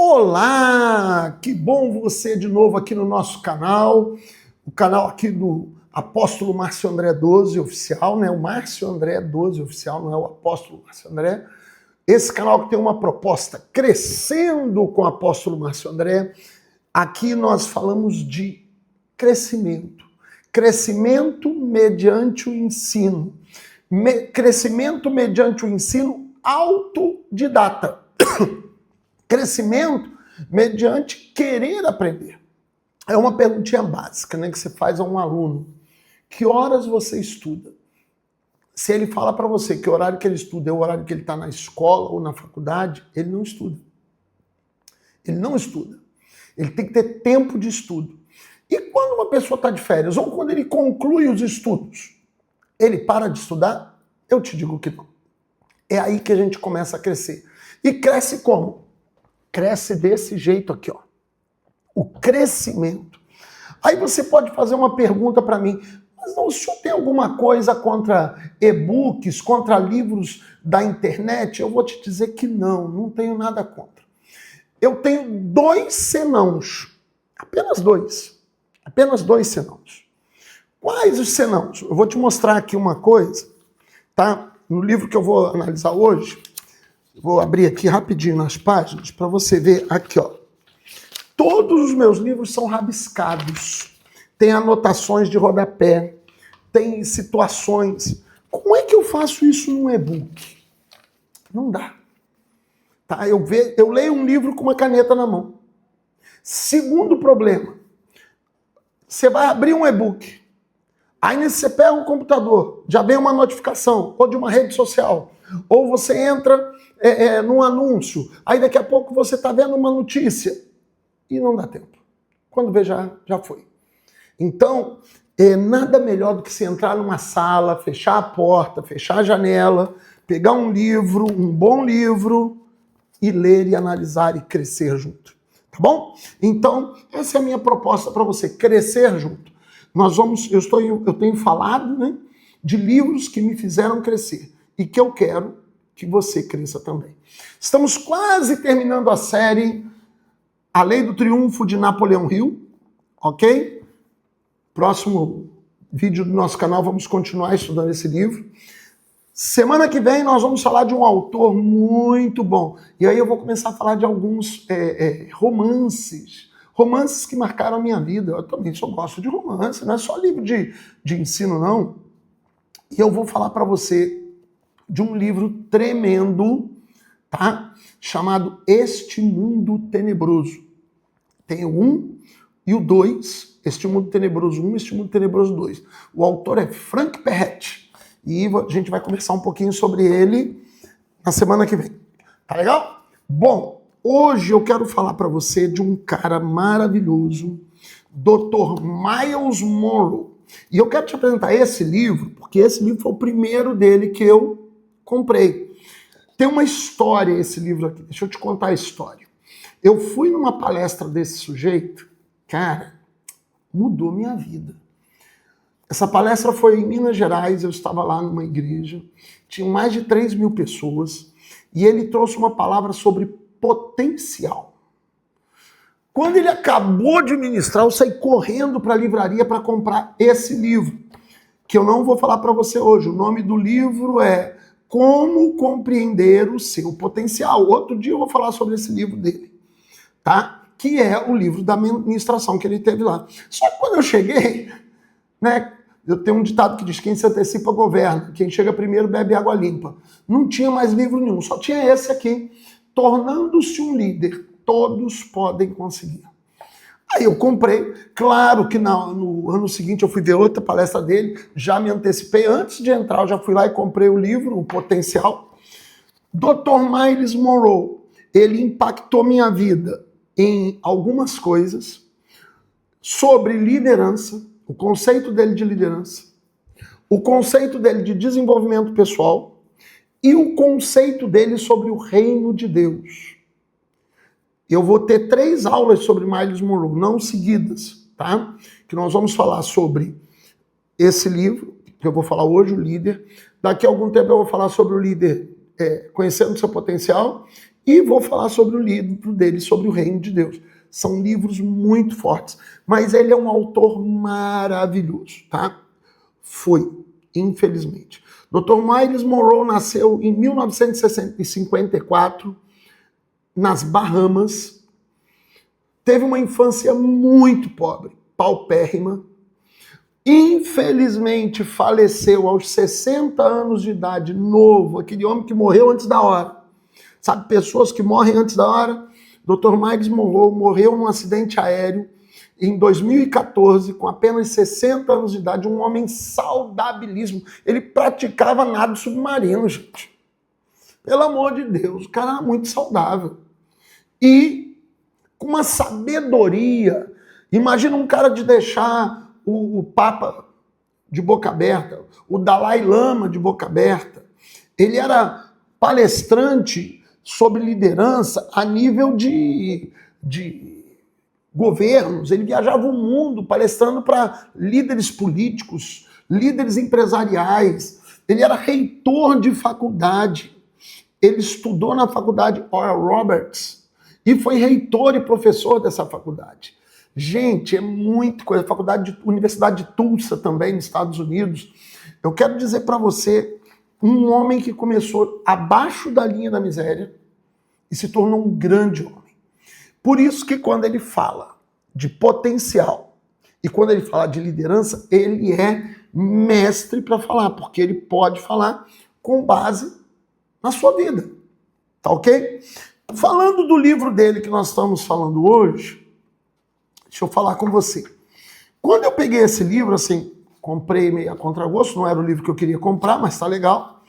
Olá, que bom você de novo aqui no nosso canal, o canal aqui do Apóstolo Márcio André 12 Oficial, né? O Márcio André 12 Oficial, não é o Apóstolo Márcio André. Esse canal que tem uma proposta crescendo com o Apóstolo Márcio André. Aqui nós falamos de crescimento. Crescimento mediante o ensino. Crescimento mediante o ensino autodidata. Crescimento mediante querer aprender. É uma perguntinha básica, né, que você faz a um aluno. Que horas você estuda? Se ele fala para você que o horário que ele estuda é o horário que ele está na escola ou na faculdade, ele não estuda. Ele não estuda. Ele tem que ter tempo de estudo. E quando uma pessoa está de férias, ou quando ele conclui os estudos, ele para de estudar? Eu te digo que não. É aí que a gente começa a crescer. E cresce como? Cresce desse jeito aqui, ó. O crescimento. Aí você pode fazer uma pergunta para mim, mas não, o senhor tem alguma coisa contra e-books, contra livros da internet? Eu vou te dizer que não tenho nada contra. Eu tenho 2 senãos, apenas 2 senãos. Quais os senãos? Eu vou te mostrar aqui uma coisa, tá? No livro que eu vou analisar hoje, vou abrir aqui rapidinho nas páginas para você ver aqui, ó. Todos os meus livros são rabiscados, tem anotações de rodapé, tem situações. Como é que eu faço isso num e-book? Não dá. Tá? Eu leio um livro com uma caneta na mão. Segundo problema, você vai abrir um e-book, aí você pega o computador, já vem uma notificação, ou de uma rede social, ou você entra num anúncio, aí daqui a pouco você está vendo uma notícia e não dá tempo. Quando vê, já foi. Então, nada melhor do que você entrar numa sala, fechar a porta, fechar a janela, pegar um livro, um bom livro, e ler e analisar e crescer junto. Tá bom? Então, essa é a minha proposta para você, crescer junto. Eu tenho falado, né, de livros que me fizeram crescer e que eu quero que você cresça também. Estamos quase terminando a série A Lei do Triunfo de Napoleão Hill, ok? Próximo vídeo do nosso canal vamos continuar estudando esse livro. Semana que vem nós vamos falar de um autor muito bom. E aí eu vou começar a falar de alguns romances que marcaram a minha vida. Eu também só gosto de romance, não é só livro de ensino, não. E eu vou falar para você de um livro tremendo, tá? Chamado Este Mundo Tenebroso. Tem o 1 e o 2, Este Mundo Tenebroso 1 e Este Mundo Tenebroso 2. O autor é Frank Peretti. E a gente vai conversar um pouquinho sobre ele na semana que vem. Tá legal? Bom, hoje eu quero falar para você de um cara maravilhoso, Dr. Myles Munroe. E eu quero te apresentar esse livro, porque esse livro foi o primeiro dele que eu comprei. Tem uma história esse livro aqui, deixa eu te contar a história. Eu fui numa palestra desse sujeito, cara, mudou minha vida. Essa palestra foi em Minas Gerais, eu estava lá numa igreja, tinha mais de 3 mil pessoas, e ele trouxe uma palavra sobre potencial. Quando ele acabou de ministrar, eu saí correndo para a livraria para comprar esse livro, que eu não vou falar para você hoje. O nome do livro é Como Compreender o Seu Potencial. Outro dia eu vou falar sobre esse livro dele, tá? Que é o livro da ministração que ele teve lá. Só que quando eu cheguei, né? Eu tenho um ditado que diz: quem se antecipa governa, quem chega primeiro bebe água limpa. Não tinha mais livro nenhum, só tinha esse aqui, Tornando-se um Líder, todos podem conseguir. Aí eu comprei, claro que no ano seguinte eu fui ver outra palestra dele, já me antecipei, antes de entrar eu já fui lá e comprei o livro, O Potencial. Dr. Myles Munroe, ele impactou minha vida em algumas coisas sobre liderança, o conceito dele de liderança, o conceito dele de desenvolvimento pessoal e o conceito dele sobre o reino de Deus. Eu vou ter 3 aulas sobre Myles Munroe, não seguidas, tá? Que nós vamos falar sobre esse livro, que eu vou falar hoje, o líder. Daqui a algum tempo eu vou falar sobre o líder conhecendo seu potencial. E vou falar sobre o livro dele, sobre o Reino de Deus. São livros muito fortes, mas ele é um autor maravilhoso, tá? Foi, infelizmente. Dr. Miles Monroe nasceu em 1954, nas Bahamas. Teve uma infância muito pobre, paupérrima. Infelizmente faleceu aos 60 anos de idade, novo, aquele homem que morreu antes da hora. Sabe, pessoas que morrem antes da hora? Dr. Miles Monroe morreu num acidente aéreo em 2014, com apenas 60 anos de idade, um homem saudabilíssimo. Ele praticava nado submarino, gente. Pelo amor de Deus, o cara era muito saudável. E com uma sabedoria. Imagina um cara de deixar o Papa de boca aberta, o Dalai Lama de boca aberta. Ele era palestrante sobre liderança a nível de governos. Ele viajava o mundo palestrando para líderes políticos, líderes empresariais. Ele era reitor de faculdade. Ele estudou na faculdade Oral Roberts e foi reitor e professor dessa faculdade. Gente, é muito coisa. Universidade de Tulsa também, nos Estados Unidos. Eu quero dizer para você, um homem que começou abaixo da linha da miséria e se tornou um grande homem. Por isso que quando ele fala de potencial e quando ele fala de liderança, ele é mestre para falar, porque ele pode falar com base na sua vida. Tá ok? Falando do livro dele que nós estamos falando hoje, deixa eu falar com você. Quando eu peguei esse livro, assim, comprei meio a contragosto, não era o livro que eu queria comprar, mas tá legal.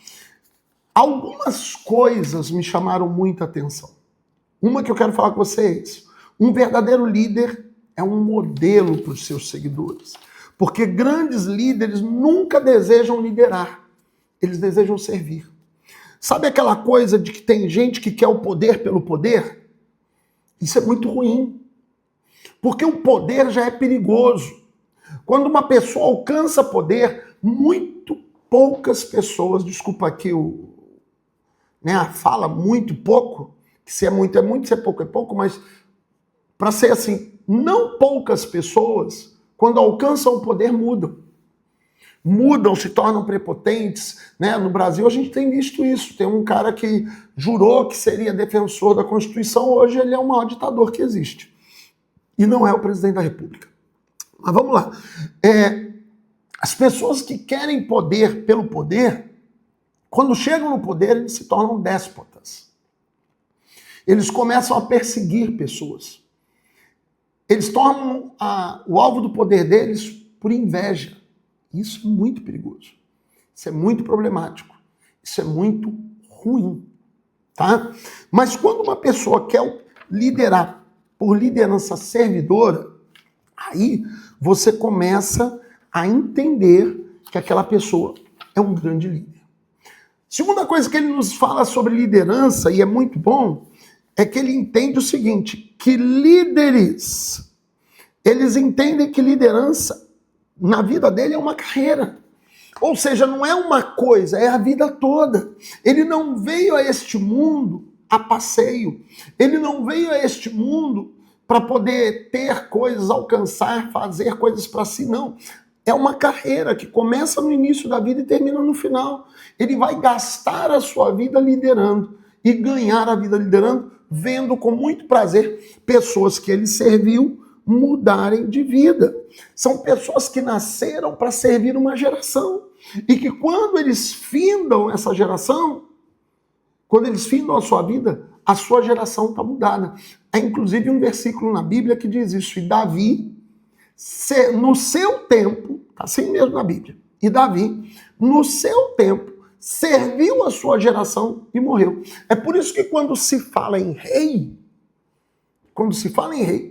Algumas coisas me chamaram muita atenção. Uma que eu quero falar com vocês. Um verdadeiro líder é um modelo para os seus seguidores. Porque grandes líderes nunca desejam liderar. Eles desejam servir. Sabe aquela coisa de que tem gente que quer o poder pelo poder? Isso é muito ruim. Porque o poder já é perigoso. Quando uma pessoa alcança poder, muito poucas pessoas, desculpa aqui a fala muito pouco, que se é muito é muito, se é pouco, mas para ser assim, não poucas pessoas, quando alcançam o poder, mudam. Mudam, se tornam prepotentes, né? No Brasil a gente tem visto isso. Tem um cara que jurou que seria defensor da Constituição, hoje ele é o maior ditador que existe. E não é o presidente da República. Mas vamos lá. As pessoas que querem poder pelo poder, quando chegam no poder, eles se tornam déspotas. Eles começam a perseguir pessoas. Eles tornam o alvo do poder deles por inveja. Isso é muito perigoso. Isso é muito problemático. Isso é muito ruim. Tá? Mas quando uma pessoa quer liderar por liderança servidora, aí você começa a entender que aquela pessoa é um grande líder. Segunda coisa que ele nos fala sobre liderança, e é muito bom, é que ele entende o seguinte, que líderes, eles entendem que liderança na vida dele é uma carreira. Ou seja, não é uma coisa, é a vida toda. Ele não veio a este mundo a passeio. Ele não veio a este mundo para poder ter coisas, alcançar, fazer coisas para si, não. É uma carreira que começa no início da vida e termina no final. Ele vai gastar a sua vida liderando e ganhar a vida liderando, vendo com muito prazer pessoas que ele serviu mudarem de vida. São pessoas que nasceram para servir uma geração e que quando eles findam essa geração, quando eles findam a sua geração está mudada. Há inclusive um versículo na Bíblia que diz isso, e Davi, no seu tempo, está assim mesmo na Bíblia, e Davi, no seu tempo, serviu a sua geração e morreu. É por isso que quando se fala em rei,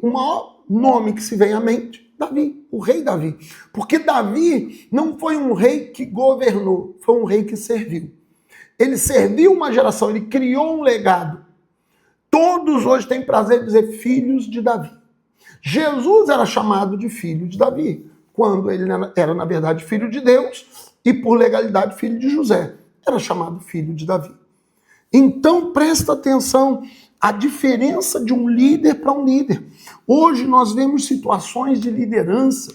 o maior nome que se vem à mente, Davi, o rei Davi. Porque Davi não foi um rei que governou, foi um rei que serviu. Ele serviu uma geração, ele criou um legado. Todos hoje têm prazer em dizer filhos de Davi. Jesus era chamado de filho de Davi, quando ele era, na verdade, filho de Deus e, por legalidade, filho de José. Era chamado filho de Davi. Então, presta atenção, a diferença de um líder para um líder. Hoje nós vemos situações de liderança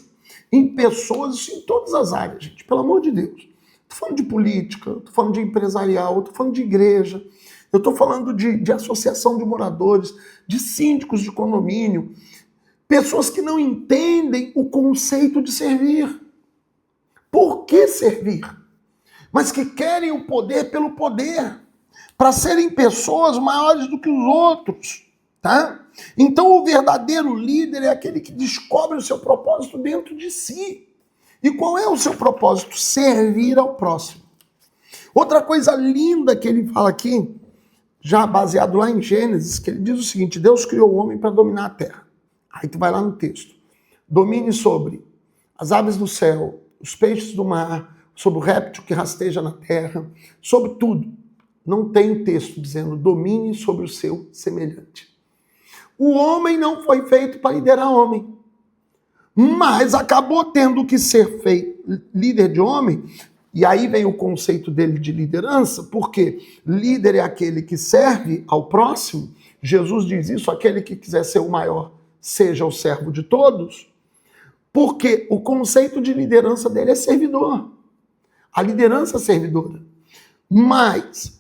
em pessoas em todas as áreas, gente, pelo amor de Deus. Estou falando de política, estou falando de empresarial, estou falando de igreja, eu estou falando de associação de moradores, de síndicos de condomínio, pessoas que não entendem o conceito de servir. Por que servir? Mas que querem o poder pelo poder, para serem pessoas maiores do que os outros, tá? Então o verdadeiro líder é aquele que descobre o seu propósito dentro de si. E qual é o seu propósito? Servir ao próximo. Outra coisa linda que ele fala aqui, já baseado lá em Gênesis, que ele diz o seguinte: Deus criou o homem para dominar a terra. Aí tu vai lá no texto. Domine sobre as aves do céu, os peixes do mar, sobre o réptil que rasteja na terra, sobre tudo. Não tem texto dizendo domine sobre o seu semelhante. O homem não foi feito para liderar homem, mas acabou tendo que ser feito líder de homem, e aí vem o conceito dele de liderança, porque líder é aquele que serve ao próximo. Jesus diz isso: aquele que quiser ser o maior, seja o servo de todos, porque o conceito de liderança dele é servidor. A liderança é servidora. Mas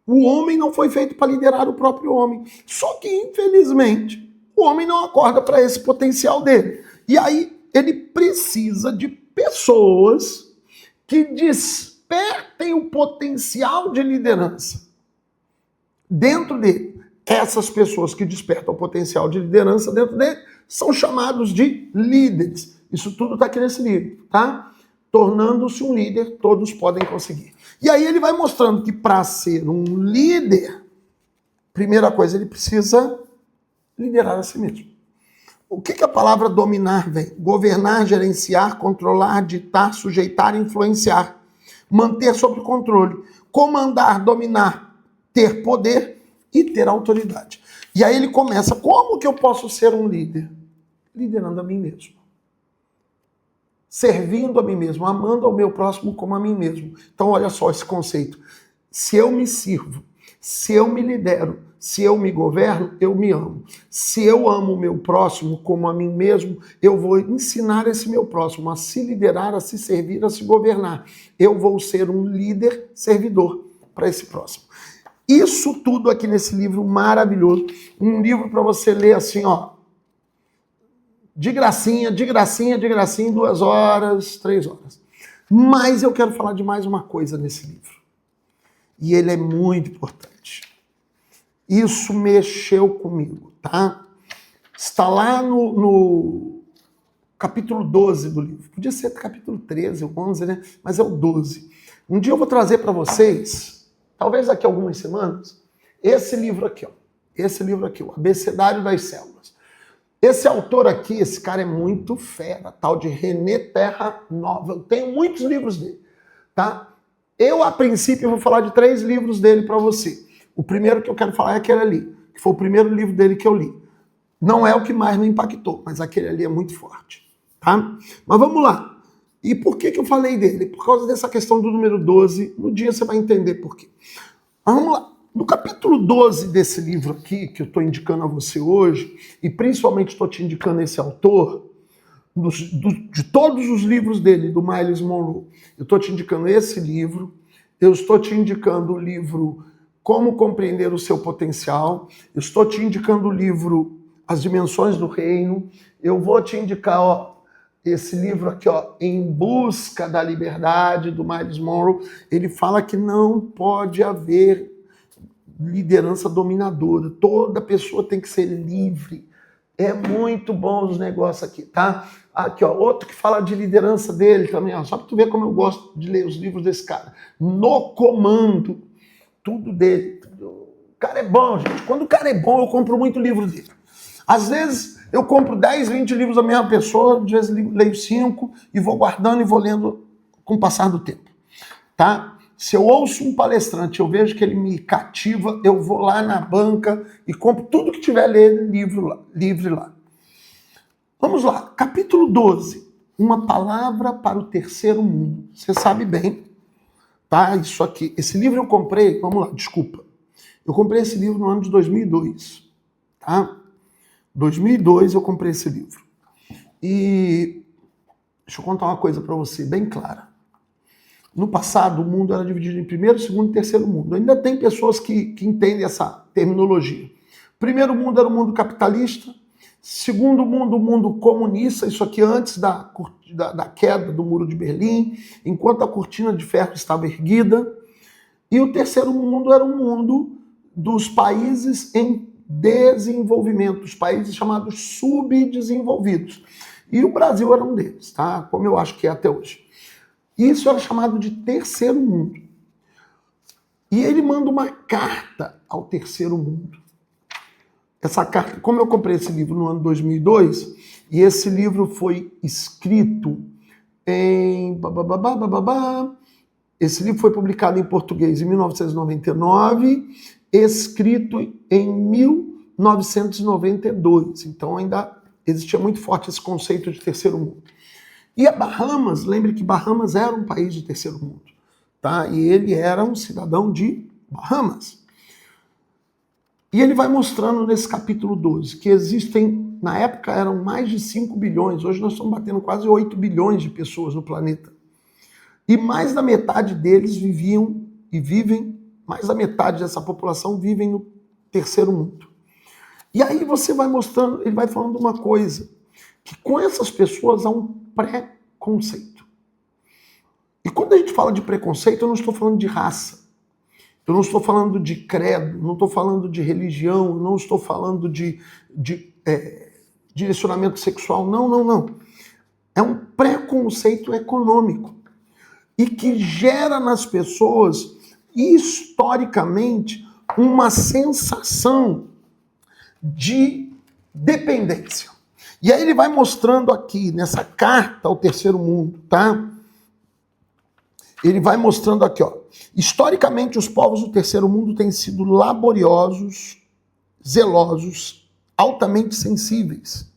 o homem não foi feito para liderar o próprio homem. Só que, infelizmente, o homem não acorda para esse potencial dele. E aí ele precisa de pessoas que despertem o potencial de liderança dentro dele. Essas pessoas que despertam o potencial de liderança dentro dele são chamados de líderes. Isso tudo está aqui nesse livro, tá? Tornando-se um líder, todos podem conseguir. E aí ele vai mostrando que para ser um líder, primeira coisa, ele precisa liderar a si mesmo. O que a palavra dominar vem? Governar, gerenciar, controlar, ditar, sujeitar, influenciar, manter sob controle, comandar, dominar, ter poder e ter autoridade. E aí ele começa: como que eu posso ser um líder? Liderando a mim mesmo. Servindo a mim mesmo, amando ao meu próximo como a mim mesmo. Então olha só esse conceito. Se eu me sirvo, se eu me lidero, se eu me governo, eu me amo. Se eu amo o meu próximo como a mim mesmo, eu vou ensinar esse meu próximo a se liderar, a se servir, a se governar. Eu vou ser um líder servidor para esse próximo. Isso tudo aqui nesse livro maravilhoso. Um livro para você ler assim, ó, de gracinha, 2 horas, 3 horas. Mas eu quero falar de mais uma coisa nesse livro. E ele é muito importante. Isso mexeu comigo, tá? Está lá no capítulo 12 do livro. Podia ser capítulo 13 ou 11, né? Mas é o 12. Um dia eu vou trazer para vocês, talvez daqui a algumas semanas, esse livro aqui, ó. Esse livro aqui, o Abecedário das Células. Esse autor aqui, esse cara é muito fera, tal de René Terra Nova. Eu tenho muitos livros dele, tá? Eu, a princípio, vou falar de 3 livros dele para você. O primeiro que eu quero falar é aquele ali, que foi o primeiro livro dele que eu li. Não é o que mais me impactou, mas aquele ali é muito forte, tá? Mas vamos lá. E por que eu falei dele? Por causa dessa questão do número 12. No dia você vai entender por quê. Mas vamos lá. No capítulo 12 desse livro aqui, que eu estou indicando a você hoje, e principalmente estou te indicando esse autor, de todos os livros dele, do Myles Munroe, eu estou te indicando esse livro, eu estou te indicando o livro Como Compreender o Seu Potencial, eu estou te indicando o livro As Dimensões do Reino, eu vou te indicar, ó, esse livro aqui, ó, Em Busca da Liberdade, do Myles Munroe. Ele fala que não pode haver liderança dominadora. Toda pessoa tem que ser livre. É muito bom os negócios aqui, tá? Aqui, ó, outro que fala de liderança dele também, ó, só para tu ver como eu gosto de ler os livros desse cara. No Comando, tudo dele. O cara é bom, gente. Quando o cara é bom, eu compro muito livro dele. Às vezes, eu compro 10, 20 livros da mesma pessoa, às vezes leio 5 e vou guardando e vou lendo com o passar do tempo, tá? Se eu ouço um palestrante, eu vejo que ele me cativa, eu vou lá na banca e compro tudo que tiver livre lá. Vamos lá, capítulo 12. Uma palavra para o terceiro mundo. Você sabe bem, tá? Isso aqui. Esse livro eu comprei, vamos lá, desculpa. Eu comprei esse livro no ano de 2002, tá? 2002 eu comprei esse livro. E deixa eu contar uma coisa para você, bem clara. No passado, o mundo era dividido em primeiro, segundo e terceiro mundo. Ainda tem pessoas que entendem essa terminologia. Primeiro mundo era o mundo capitalista. Segundo mundo, o mundo comunista. Isso aqui antes da queda do Muro de Berlim, enquanto a cortina de ferro estava erguida. E o terceiro mundo era o mundo dos países em desenvolvimento, os países chamados subdesenvolvidos. E o Brasil era um deles, tá? Como eu acho que é até hoje. Isso era chamado de terceiro mundo. E ele manda uma carta ao terceiro mundo. Essa carta, como eu comprei esse livro no ano 2002, e esse livro foi escrito em... Esse livro foi publicado em português em 1999, escrito em 1992. Então ainda existia muito forte esse conceito de terceiro mundo. E a Bahamas, lembre que Bahamas era um país de terceiro mundo, tá? E ele era um cidadão de Bahamas. E ele vai mostrando nesse capítulo 12 que existem, na época eram mais de 5 bilhões, hoje nós estamos batendo quase 8 bilhões de pessoas no planeta. E mais da metade deles viviam e vivem, mais da metade dessa população vivem no terceiro mundo. E aí você vai mostrando, ele vai falando uma coisa, que com essas pessoas há um preconceito. E quando a gente fala de preconceito, eu não estou falando de raça, eu não estou falando de credo, não estou falando de religião, não estou falando de direcionamento sexual, não. É um preconceito econômico e que gera nas pessoas, historicamente, uma sensação de dependência. E aí ele vai mostrando aqui, nessa carta ao terceiro mundo, tá? Ele vai mostrando aqui, ó. Historicamente, os povos do terceiro mundo têm sido laboriosos, zelosos, altamente sensíveis.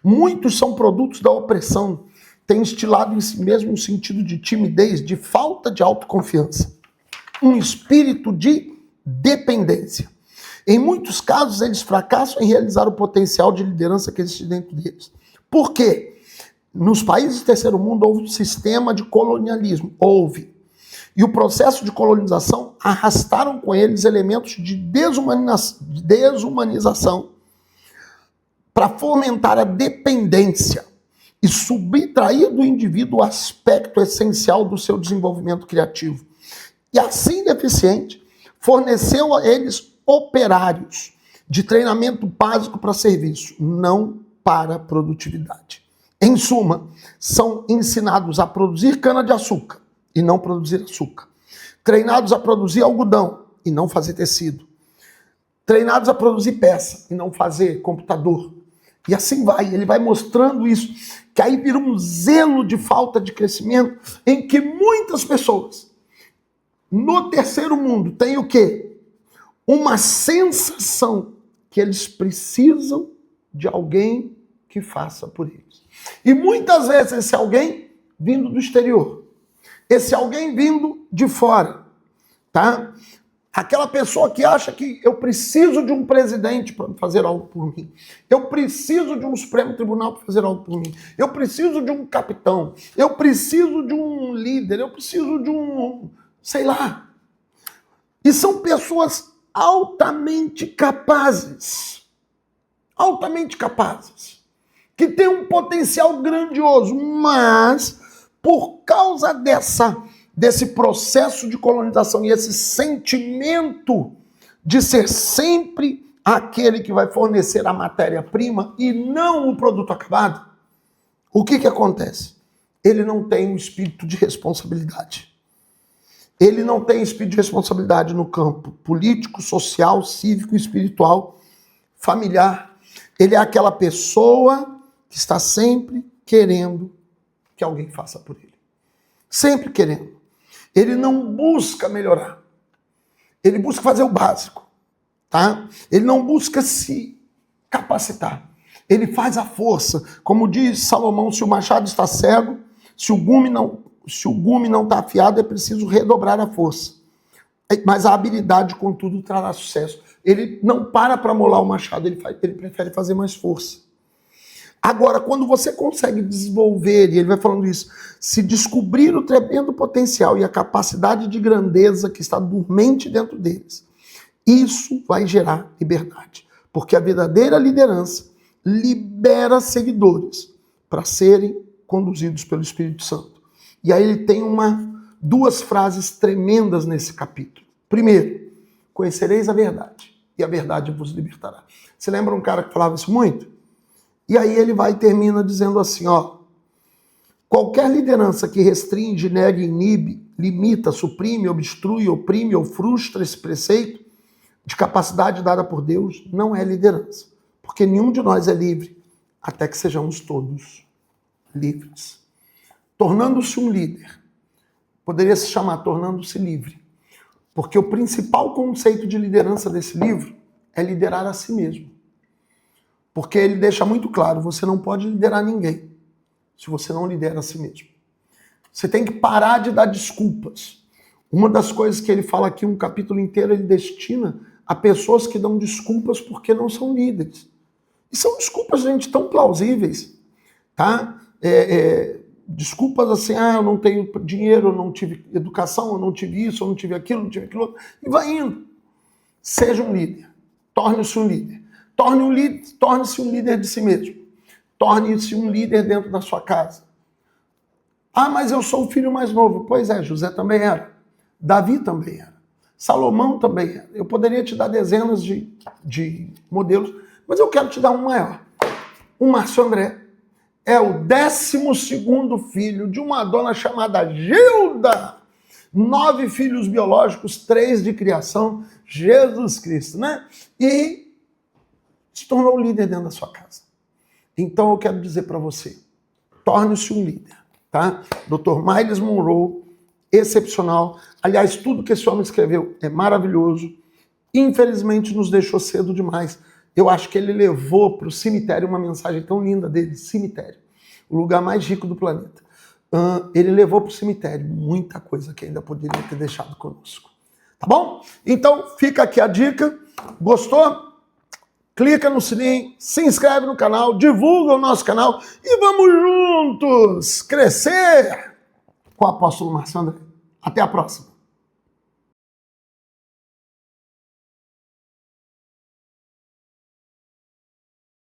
Muitos são produtos da opressão, têm instilado em si mesmo um sentido de timidez, de falta de autoconfiança, um espírito de dependência. Em muitos casos, eles fracassam em realizar o potencial de liderança que existe dentro deles. Por quê? Nos países do terceiro mundo houve um sistema de colonialismo. E o processo de colonização arrastaram com eles elementos de desumanização para fomentar a dependência e subtrair do indivíduo o aspecto essencial do seu desenvolvimento criativo. E assim deficiente, forneceu a eles operários de treinamento básico para serviço, não para produtividade. Em suma, são ensinados a produzir cana-de-açúcar e não produzir açúcar. Treinados a produzir algodão e não fazer tecido. Treinados a produzir peça e não fazer computador. E assim vai, ele vai mostrando isso, que aí vira um zelo de falta de crescimento, em que muitas pessoas no terceiro mundo têm o quê? Uma sensação que eles precisam de alguém que faça por eles. E muitas vezes esse alguém vindo do exterior, esse alguém vindo de fora, tá? Aquela pessoa que acha que eu preciso de um presidente para fazer algo por mim, eu preciso de um Supremo Tribunal para fazer algo por mim, eu preciso de um capitão, eu preciso de um líder, eu preciso de um, sei lá. E são pessoas altamente capazes, que têm um potencial grandioso, mas por causa desse processo de colonização e esse sentimento de ser sempre aquele que vai fornecer a matéria-prima e não o produto acabado, o que acontece? Ele não tem um espírito de responsabilidade. Ele não tem espírito de responsabilidade no campo político, social, cívico, espiritual, familiar. Ele é aquela pessoa que está sempre querendo que alguém faça por ele. Sempre querendo. Ele não busca melhorar. Ele busca fazer o básico, tá? Ele não busca se capacitar. Ele faz a força. Como diz Salomão, se o machado está cego, se o gume não está afiado, é preciso redobrar a força. Mas a habilidade, contudo, trará sucesso. Ele não para molar o machado, ele prefere fazer mais força. Agora, quando você consegue desenvolver, e ele vai falando isso, se descobrir o tremendo potencial e a capacidade de grandeza que está dormente dentro deles, isso vai gerar liberdade. Porque a verdadeira liderança libera seguidores para serem conduzidos pelo Espírito Santo. E aí ele tem duas frases tremendas nesse capítulo. Primeiro, conhecereis a verdade, e a verdade vos libertará. Você lembra um cara que falava isso muito? E aí ele vai e termina dizendo assim, ó, qualquer liderança que restringe, nega, inibe, limita, suprime, obstrui, oprime ou frustra esse preceito de capacidade dada por Deus, não é liderança. Porque nenhum de nós é livre até que sejamos todos livres. Tornando-se um líder, poderia se chamar tornando-se livre. Porque o principal conceito de liderança desse livro é liderar a si mesmo. Porque ele deixa muito claro, você não pode liderar ninguém se você não lidera a si mesmo. Você tem que parar de dar desculpas. Uma das coisas que ele fala aqui, um capítulo inteiro, ele destina a pessoas que dão desculpas porque não são líderes. E são desculpas, gente, tão plausíveis, tá? Desculpas assim, eu não tenho dinheiro, eu não tive educação, eu não tive isso, eu não tive aquilo, outro. E vai indo. Seja um líder. Torne-se um líder. Torne-se um líder de si mesmo. Torne-se um líder dentro da sua casa. Mas eu sou o filho mais novo. Pois é, José também era. Davi também era. Salomão também era. Eu poderia te dar dezenas de modelos, mas eu quero te dar um maior. O Márcio André é o 12º filho de uma dona chamada Gilda. 9 filhos biológicos, 3 de criação. Jesus Cristo, né? E se tornou líder dentro da sua casa. Então eu quero dizer para você, torne-se um líder, tá? Dr. Myles Munroe, excepcional. Aliás, tudo que esse homem escreveu é maravilhoso. Infelizmente nos deixou cedo demais. Eu acho que ele levou para o cemitério uma mensagem tão linda dele, cemitério, o lugar mais rico do planeta. Ele levou para o cemitério muita coisa que ainda poderia ter deixado conosco. Tá bom? Então fica aqui a dica. Gostou? Clica no sininho, se inscreve no canal, divulga o nosso canal e vamos juntos crescer com o apóstolo Márcio André. Até a próxima.